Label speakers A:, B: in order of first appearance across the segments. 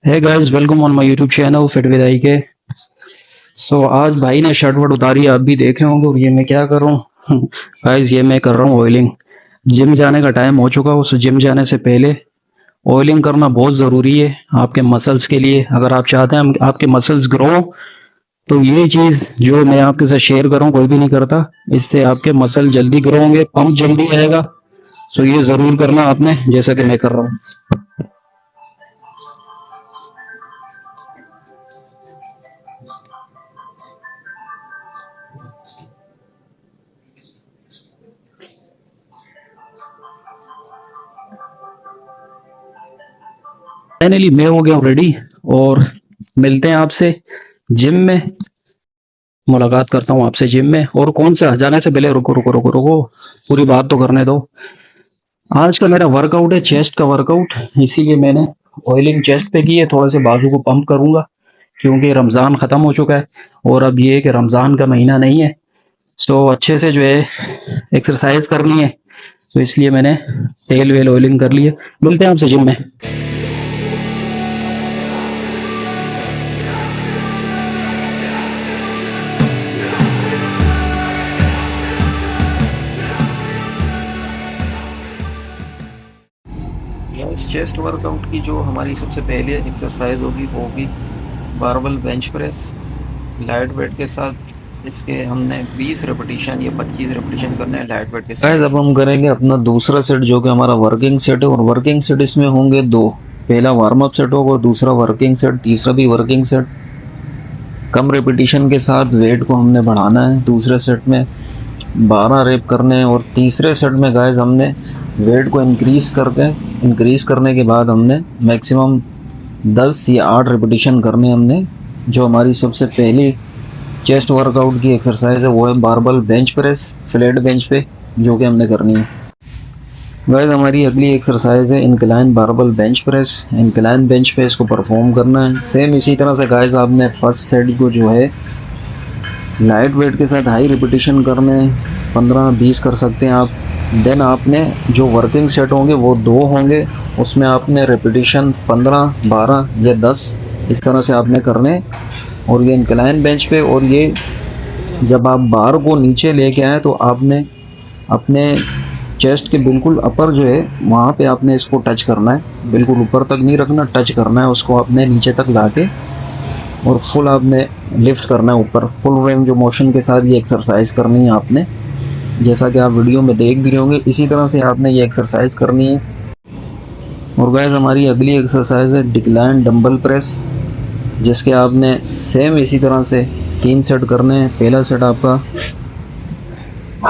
A: Hey guys, welcome on my YouTube channel fit with I K. आज भाई ने shirt वर्ट उतारी है, आप भी देखे होंगे। और ये मैं क्या कर रहा हूँ गाइस, ये मैं कर रहा हूँ ऑयलिंग। जिम जाने का टाइम हो चुका है। उस जिम जाने से पहले ऑयलिंग करना बहुत ज़रूरी है आपके मसल्स के लिए। अगर आप चाहते हैं आपके मसल्स ग्रो, तो ये चीज़ जो मैं आपके साथ शेयर कर रहा हूँ कोई भी नहीं करता। इससे आपके मसल जल्दी ग्रो होंगे, पंप जल्दी आएगा। ये ज़रूर करना आपने, जैसा कि मैं कर रहा हूँ। फाइनली मैं हो गया हूँ रेडी। और मिलते हैं आपसे जिम में। मुलाकात करता हूँ आपसे जिम में। और कौन सा, जाने से पहले रुको रुको रुको रुको, पूरी बात तो करने दो। आज का मेरा वर्कआउट है चेस्ट का वर्कआउट, इसीलिए मैंने ऑयलिंग चेस्ट पे की है। थोड़े से बाजू को पंप करूंगा, क्योंकि रमजान खत्म हो चुका है। और अब ये है कि रमजान का महीना नहीं है, अच्छे से जो है एक्सरसाइज करनी है। इसलिए मैंने तेल वेल ऑयलिंग कर ली है। मिलते हैं आपसे जिम में। इस चेस्ट वर्कआउट की जो हमारी सबसे पहले एक्सरसाइज होगी वो होगी barbell bench press light weight के साथ। इसके हमने 20 रेपिटेशन या 25 रेपिटेशन करने हैं लाइट वेट के साथ। गाइस, अब हम करेंगे अपना दूसरा सेट, जो कि हमारा वर्किंग सेट है। और वर्किंग सेट इसमें होंगे दो। पहला वार्म अप सेट होगा और दूसरा वर्किंग सेट, तीसरा भी वर्किंग सेट। कम रेपिटेशन के साथ वेट को हमने बढ़ाना है। दूसरे सेट में 12 रेप करने हैं। और तीसरे सेट में गाइस हमने वेट को इंक्रीज करने के बाद हमने मैक्सिमम 10 या 8 रेपिटेशन करने हमने। जो हमारी सबसे पहली चेस्ट वर्कआउट की एक्सरसाइज है वो है barbell bench press flat bench पे, जो कि हमने करनी है। गाइस, हमारी अगली एक्सरसाइज है incline barbell bench press. Incline bench पे इसको परफॉर्म करना है सेम इसी तरह से। गाइस, आपने फर्स्ट सेट को जो है लाइट वेट के साथ हाई रिपीटेशन करने, 15-20 कर सकते हैं आप। देन आपने जो वर्किंग सेट होंगे वो दो होंगे, उसमें आपने रिपीटेशन 15, 12 या 10 इस तरह से आपने करने। और ये इंक्लाइन बेंच पे। और ये जब आप बार को नीचे लेके आए तो आपने अपने चेस्ट के बिल्कुल अपर जो है वहाँ पे आपने इसको टच करना है। बिल्कुल ऊपर तक नहीं रखना, टच करना है उसको आपने नीचे तक ला के। और फुल आपने लिफ्ट करना है ऊपर, फुल रेंज मोशन के साथ ये एक्सरसाइज करनी है आपने। जैसा कि आप वीडियो में देख भी रहे होंगे, इसी तरह से आपने ये एक्सरसाइज करनी है। और गाइस, हमारी अगली एक्सरसाइज है डिक्लाइन डंबल प्रेस, जिसके आपने सेम इसी तरह से 3 सेट करने हैं। पहला सेट आपका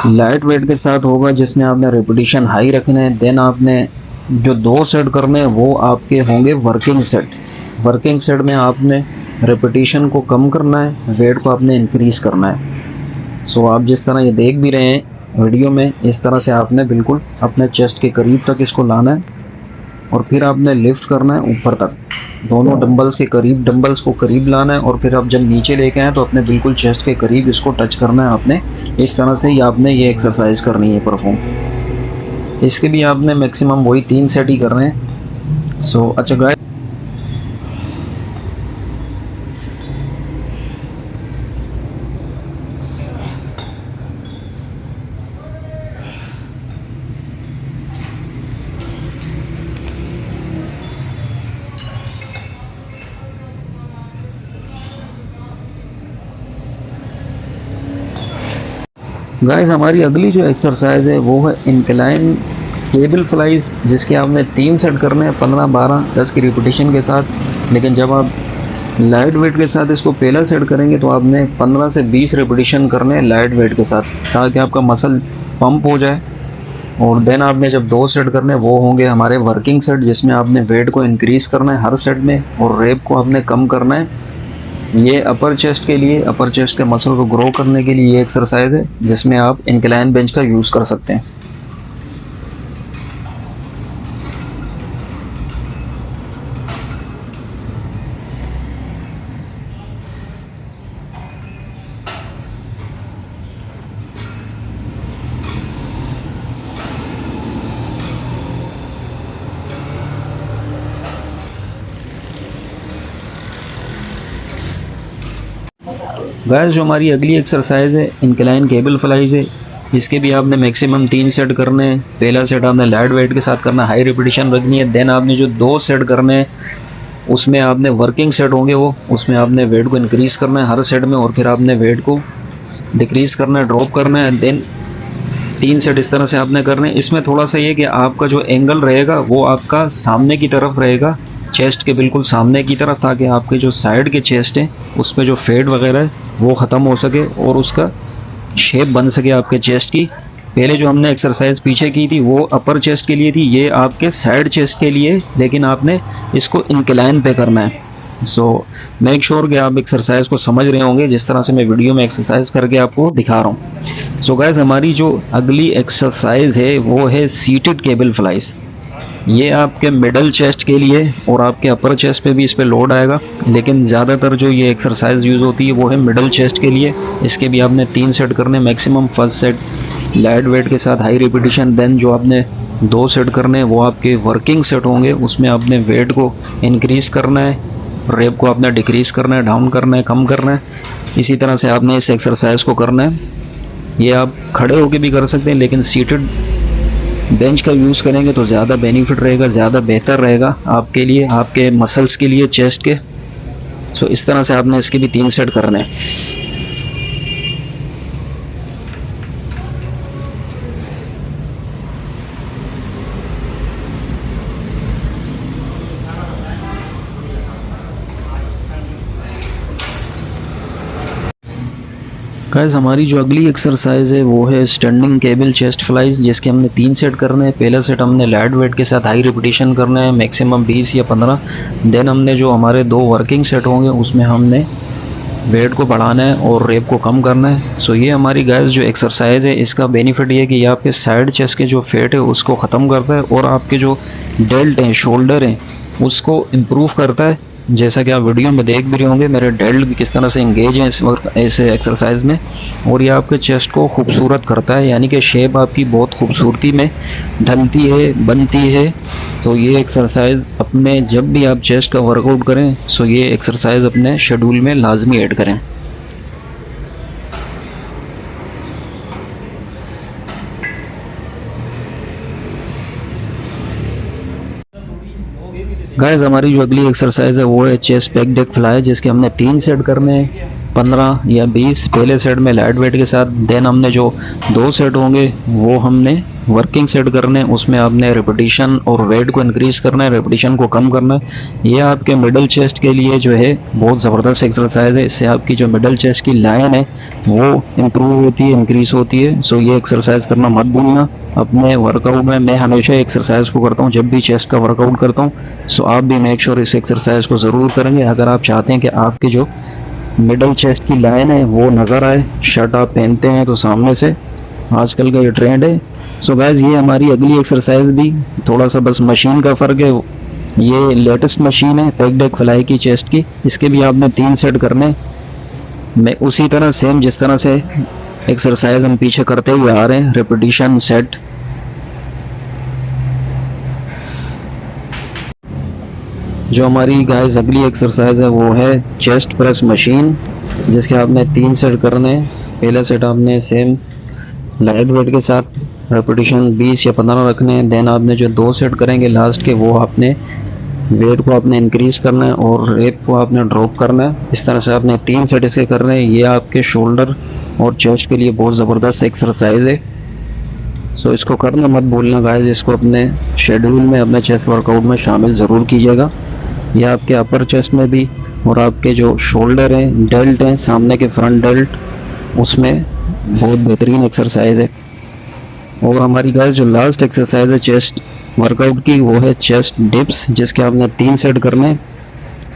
A: लाइट वेट के साथ होगा, जिसमें आपने रिपीटेशन हाई रखने हैं। देन आपने जो 2 सेट करने हैं वो आपके होंगे वर्किंग सेट। वर्किंग सेट में आपने रिपीटेशन को कम करना है, वेट को आपने इंक्रीज करना है। आप जिस तरह ये देख भी रहे हैं वीडियो में, इस तरह से आपने बिल्कुल अपने चेस्ट के करीब तक इसको लाना है। और फिर आपने लिफ्ट करना है ऊपर तक, दोनों डंबल्स के करीब, डंबल्स को करीब लाना है। और फिर आप जब नीचे लेके आए तो अपने बिल्कुल चेस्ट के करीब इसको टच करना है आपने। इस तरह से ही आपने ये एक्सरसाइज करनी है परफॉर्म। इसके भी आपने मैक्सिमम वही 3 सेट ही करने हैं। अच्छा गाइस, हमारी अगली जो एक्सरसाइज है वो है इंक्लाइन केबल फ्लाइज, जिसके आपने 3 सेट करने हैं 15, 12, 10 की रिपीटेशन के साथ। लेकिन जब आप लाइट वेट के साथ इसको पहला सेट करेंगे तो आपने 15 से 20 रिपीटेशन करने हैं लाइट वेट के साथ, ताकि आपका मसल पंप हो जाए। और देन आपने जब 2 सेट करने वो होंगे हमारे वर्किंग सेट, जिसमें आपने वेट को इंक्रीज करना है हर सेट में और रेप को आपने कम करना है। ये अपर चेस्ट के लिए, अपर चेस्ट के मसल को ग्रो करने के लिए ये एक्सरसाइज है, जिसमें आप इंक्लाइन बेंच का यूज़ कर सकते हैं। गाइस जो हमारी अगली एक्सरसाइज है इंक्लाइन केबल फ्लाइज है। इसके भी आपने मैक्सिमम 3 सेट करने हैं। पहला सेट आपने लाइट वेट के साथ करना है, हाई रिपीटिशन रखनी है। देन आपने जो 2 सेट करने हैं उसमें आपने वर्किंग सेट होंगे वो, उसमें आपने वेट को इंक्रीज करना है हर सेट में, और फिर आपने वेट को डिक्रीज करना है, ड्रॉप करना है। देन 3 सेट इस तरह से आपने करने हैं। इसमें थोड़ा सा ये कि आपका जो एंगल रहेगा वो आपका सामने की तरफ रहेगा, चेस्ट के बिल्कुल सामने की तरफ, ताकि आपके जो साइड के चेस्ट है उस पर जो फेट वगैरह है वो ख़त्म हो सके और उसका शेप बन सके आपके चेस्ट की। पहले जो हमने एक्सरसाइज पीछे की थी वो अपर चेस्ट के लिए थी, ये आपके साइड चेस्ट के लिए, लेकिन आपने इसको इंक्लाइन पे करना है। सो मेक श्योर कि आप एक्सरसाइज को समझ रहे होंगे जिस तरह से मैं वीडियो में एक्सरसाइज करके आपको दिखा रहा हूँ। सो गाइस हमारी जो अगली एक्सरसाइज है वो है सीटेड केबल फ्लाइज। ये आपके मिडल चेस्ट के लिए और आपके अपर चेस्ट पे भी इस पे लोड आएगा, लेकिन ज़्यादातर जो ये एक्सरसाइज यूज़ होती है वो है मिडल चेस्ट के लिए। इसके भी आपने 3 सेट करने maximum. First set light weight के साथ हाई रिपीटिशन, देन जो आपने 2 सेट करने वो आपके वर्किंग सेट होंगे, उसमें आपने वेट को इंक्रीज़ करना है, रेप को आपने डिक्रीज़ करना है, डाउन करना है, कम करना है। इसी तरह से आपने इस एक्सरसाइज को करना है। ये आप खड़े होकर भी कर सकते हैं, लेकिन सीटेड बेंच का यूज़ करेंगे तो ज़्यादा बेनिफिट रहेगा, ज़्यादा बेहतर रहेगा आपके लिए, आपके मसल्स के लिए, चेस्ट के। सो इस तरह से आपने इसके भी 3 सेट करने हैं। गाइस हमारी जो अगली एक्सरसाइज है वो है स्टैंडिंग केबल चेस्ट फ्लाइज, जिसके हमने 3 सेट करने हैं। पहला सेट हमने लाइट वेट के साथ हाई रिपीटिशन करना है मैक्सिमम 20 या 15। देन हमने जो हमारे 2 वर्किंग सेट होंगे उसमें हमने वेट को बढ़ाना है और रेप को कम करना है। सो ये हमारी गाइस जो एक्सरसाइज है इसका बेनिफिट ये है कि ये आपके साइड चेस्ट के जो फैट है उसको ख़त्म करता है और आपके जो डेल्ट हैं, शोल्डर हैं, उसको इम्प्रूव करता है। जैसा कि आप वीडियो में देख भी रहे होंगे मेरे डेल्ट भी किस तरह से इंगेज हैं इस वक्त ऐसे एक्सरसाइज में, और ये आपके चेस्ट को खूबसूरत करता है, यानी कि शेप आपकी बहुत खूबसूरती में ढलती है, बनती है। तो ये एक्सरसाइज अपने जब भी आप चेस्ट का वर्कआउट करें सो ये एक्सरसाइज अपने शेड्यूल में लाजमी ऐड करें। गाइस हमारी जो अगली एक्सरसाइज है वो है चेस्ट पैक डेक फ्लाई, जिसके हमने 3 सेट करने हैं 15 या 20। पहले सेट में लाइट वेट के साथ, देन हमने जो 2 सेट होंगे वो हमने वर्किंग सेट करने हैं, उसमें आपने रिपीटिशन और वेट को इंक्रीज करना है, रिपीटिशन को कम करना है। ये आपके मिडल चेस्ट के लिए जो है बहुत ज़बरदस्त एक्सरसाइज है। इससे आपकी जो मिडल चेस्ट की लाइन है वो इम्प्रूव होती है, इंक्रीज होती है। सो ये एक्सरसाइज करना मत भूलना अपने वर्कआउट में। मैं हमेशा एक्सरसाइज को करता हूँ जब भी चेस्ट का वर्कआउट करता हूँ। सो आप भी मेक श्योर इस एक्सरसाइज को ज़रूर करेंगे अगर आप चाहते हैं कि आपकी जो मिडल चेस्ट की लाइन है वो नज़र आए। शर्ट आप पहनते हैं तो सामने से, आजकल का ये ट्रेंड है। सो गाइस ये हमारी अगली एक्सरसाइज भी थोड़ा सा बस मशीन का फ़र्क है। ये लेटेस्ट मशीन है पैक डेक फ्लाई की चेस्ट की, इसके भी आपने 3 सेट करने। मैं उसी तरह सेम जिस तरह से एक्सरसाइज हम पीछे करते हुए आ रहे हैं, रिपीटिशन सेट। जो हमारी गाइस अगली एक्सरसाइज है वो है चेस्ट प्रेस मशीन, जिसके आपने 3 सेट करने हैं। पहला सेट आपने सेम लाइट वेट के साथ रेपिटेशन 20 या 15 रखने हैं। देन आपने जो 2 सेट करेंगे लास्ट के वो आपने वेट को आपने इंक्रीज़ करना है और रेप को आपने ड्रॉप करना है। इस तरह से आपने 3 सेट इसके करने हैं। ये आपके शोल्डर और चेस्ट के लिए बहुत ज़बरदस्त एक्सरसाइज है। सो इसको करना मत भूलना गाइस, इसको अपने शेड्यूल में अपने चेस्ट वर्कआउट में शामिल ज़रूर कीजिएगा। ये आपके अपर चेस्ट में भी और आपके जो शोल्डर हैं, डेल्ट हैं, सामने के फ्रंट डेल्ट, उसमें बहुत बेहतरीन एक्सरसाइज है। और हमारी गाइस जो लास्ट एक्सरसाइज है चेस्ट वर्कआउट की वो है चेस्ट डिप्स, जिसके आपने 3 सेट करने।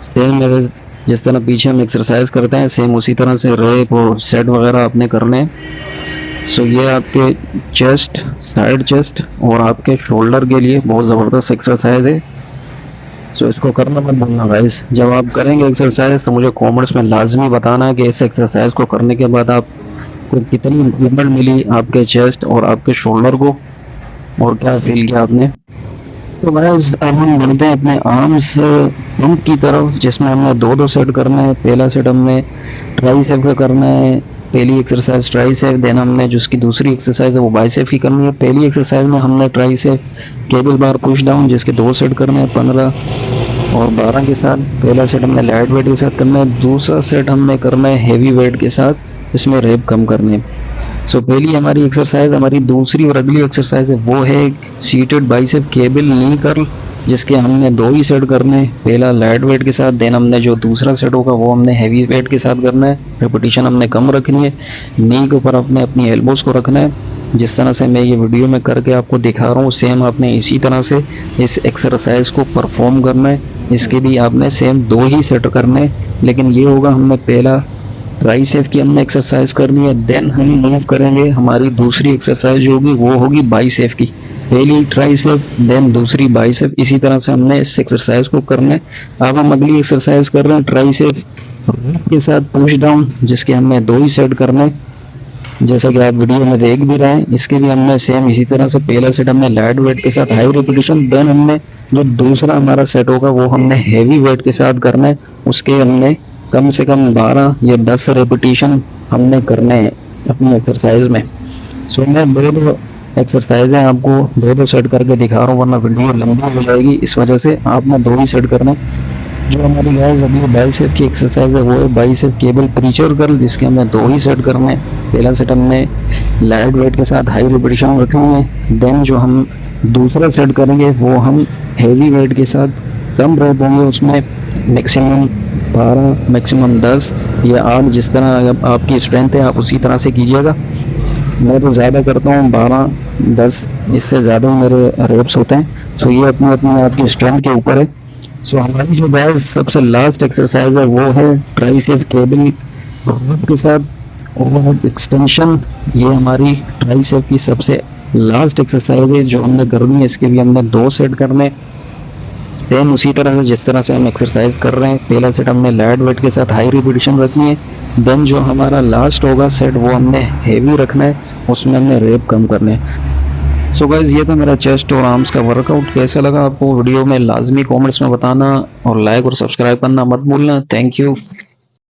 A: सेम जिस तरह पीछे हम एक्सरसाइज करते हैं सेम उसी तरह से रेप और सेट वगैरह आपने करने हैं। सो ये आपके चेस्ट, साइड चेस्ट और आपके शोल्डर के लिए बहुत ज़बरदस्त एक्सरसाइज है। सो इसको करना मत भूलना गाइस। जब आप करेंगे एक्सरसाइज तो मुझे कमेंट्स में लाजमी बताना है कि इस एक्सरसाइज को करने के बाद आपको कितनी इम्प्रूवमेंट मिली आपके चेस्ट और आपके शोल्डर को, और क्या फील किया आपने।
B: तो गाइस अब हम बढ़ते हैं अपने आर्म्स पंप की तरफ, जिसमें हमने दो दो सेट करना है। पहला सेट हमने ट्राइसेप का करना है, पहली एक्सरसाइज ट्राइसेप। देन हमने जो उसकी दूसरी एक्सरसाइज है वो बाइसेप की करनी है। पहली एक्सरसाइज में हमने ट्राइसेप केबल बार पुश डाउन, जिसके दो सेट करने हैं 15 और 12 के साथ। पहला सेट हमने लाइट वेट के साथ करना है, दूसरा सेट हमने करना है हैवी वेट के साथ, इसमें रेप कम करने हैं। सो पहली हमारी एक्सरसाइज, हमारी दूसरी और अगली एक्सरसाइज है वो है सीटेड बाइसेप केबल नी कर्ल, जिसके हमने दो ही सेट करने हैं। पहला लाइट वेट के साथ, देन हमने जो दूसरा सेट होगा वो हमने हैवी वेट के साथ करना है। रेपिटेशन हमने कम रखनी है, नी के ऊपर अपने अपनी एल्बोज को रखना है। जिस तरह से मैं ये वीडियो में करके आपको दिखा रहा हूँ, सेम आपने इसी तरह से इस एक्सरसाइज को परफॉर्म करना है। इसके लिए आपने सेम दो ही सेट करने हैं, लेकिन ये होगा हमने पहला ट्राइसेप की हमने एक्सरसाइज करनी है, देन हम मूव करेंगे। हमारी दूसरी एक्सरसाइज होगी वो होगी बाइसेप की। पहली ट्राइसेप देन दूसरी बाइसेप, इसी तरह से हमने इस एक्सरसाइज को करना है। अब हम अगली एक्सरसाइज कर रहे हैं ट्राइसेप के साथ पुश डाउन, जिसके हमने दो ही सेट करने हैं, जैसा कि आप वीडियो में देख भी रहे हैं। इसके लिए हमने सेम इसी तरह से पहला सेट हमने लाइट वेट के साथ हाई रिपीटेशन, देन हमने जो दूसरा हमारा सेट होगा वो हमने हैवी वेट के साथ करना है। उसके हमने कम से कम 12 या 10 रेपिटेशन हमने करने हैं अपनी एक्सरसाइज में। सो मैं दो दो एक्सरसाइज है आपको दो दो सेट करके दिखा रहा हूँ, वरना वीडियो लंबी हो जाएगी। इस वजह से आपने दो ही सेट करना है। जो हमारी गाइस अभी बाइसेप की एक्सरसाइज है वो है बाइसेप केबल प्रीचर कर्ल, जिसके हमने दो ही सेट करने हैं। पहला सेट हमने लाइट वेट के साथ हाई रिपीटेशन रखनी है, देन जो हम दूसरा सेट करेंगे वो हम हैवी वेट के साथ कम रेप होंगे, उसमें मैक्सिमम 12 मैक्सिमम 10 या 8, जिस तरह आपकी स्ट्रेंथ है आप उसी तरह से कीजिएगा। मैं तो ज़्यादा करता हूँ 12 10, इससे ज़्यादा मेरे रेप्स होते हैं। सो ये अपनी अपनी आपकी स्ट्रेंथ के ऊपर है। सो हमारी जो गाइस सबसे लास्ट एक्सरसाइज है वो है ट्राइसेप केबल के साथ ओवरहेड एक्सटेंशन। ये हमारी ट्राइसेप की सबसे लास्ट एक्सरसाइज है जो हमने करनी है। इसके लिए हमने दो सेट करने, सेम उसी तरह से जिस तरह से हम एक्सरसाइज कर रहे हैं। पहला सेट हमने लाइट वेट के साथ हाई रिपीटेशन रखनी है, देन जो हमारा लास्ट होगा सेट वो हमने हैवी रखना है, उसमें हमने रेप कम करने हैं। सो गाइज ये था मेरा चेस्ट और आर्म्स का वर्कआउट। कैसा लगा आपको वीडियो में लाजमी कमेंट्स में बताना, और लाइक और सब्सक्राइब करना मत भूलना। Thank you.